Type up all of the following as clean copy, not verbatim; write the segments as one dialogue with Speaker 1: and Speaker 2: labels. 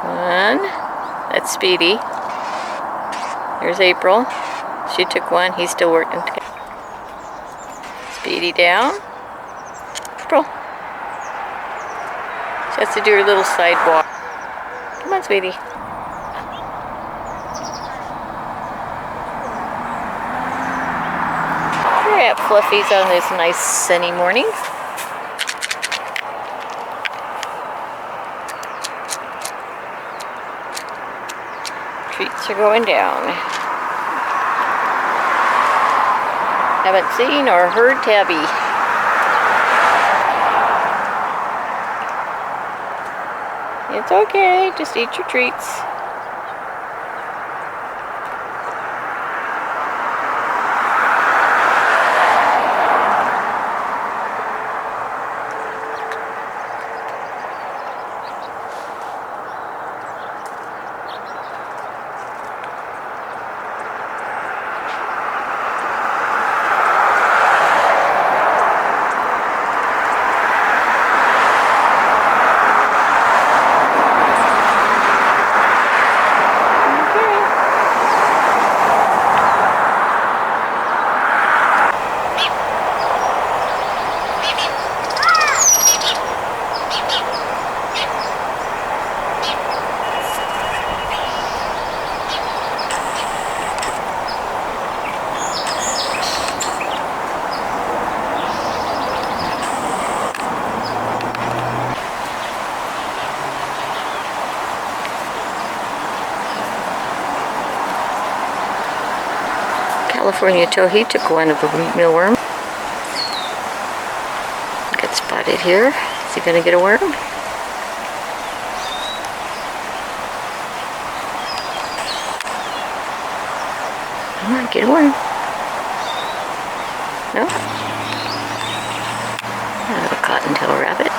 Speaker 1: One. That's Speedy. There's April. She took one. He's still working together. Speedy down. April. She has to do her little sidewalk. Come on, Speedy. We're at Fluffy's on this nice sunny morning. Treats are going down. Haven't seen or heard Tabby. It's okay, just eat your treats. California Towhee took one of the mealworm. Got spotted here. Is he gonna get a worm? Come on, get a worm. No? A little cottontailed rabbit.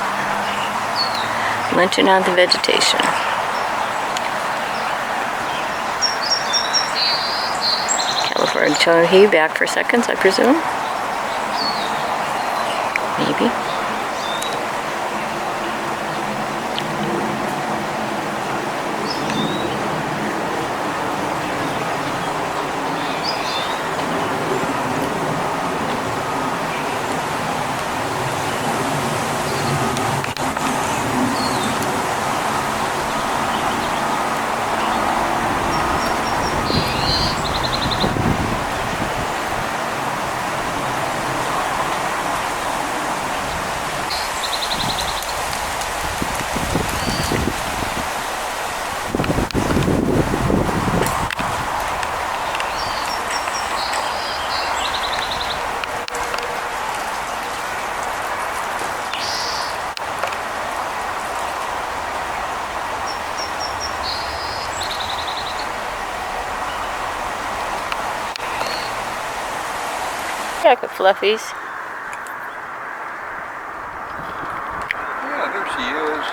Speaker 1: Munching on the vegetation. California Towhee back for seconds, I presume. Maybe. Back at Fluffy's.
Speaker 2: Yeah, there she is.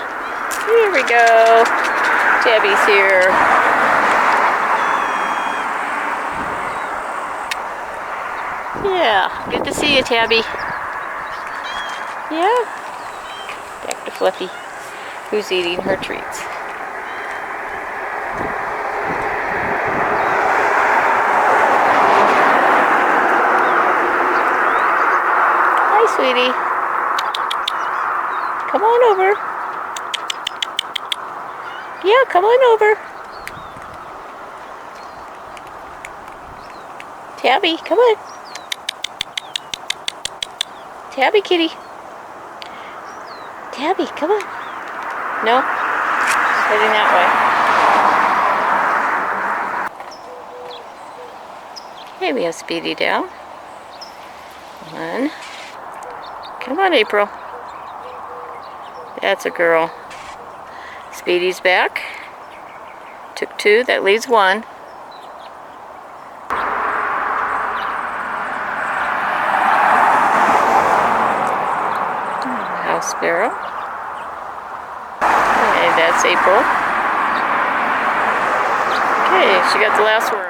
Speaker 1: Here we go. Tabby's here. Yeah, good to see you, Tabby. Yeah. Back to Fluffy, who's eating her treats. Sweetie, come on over. Yeah, come on over. Tabby, come on. Tabby kitty. Tabby, come on. No? Heading that way. Okay, we have Speedy down. One. Come on, April. That's a girl. Speedy's back. Took two, that leaves one. House sparrow. Okay, that's April. Okay, she got the last one.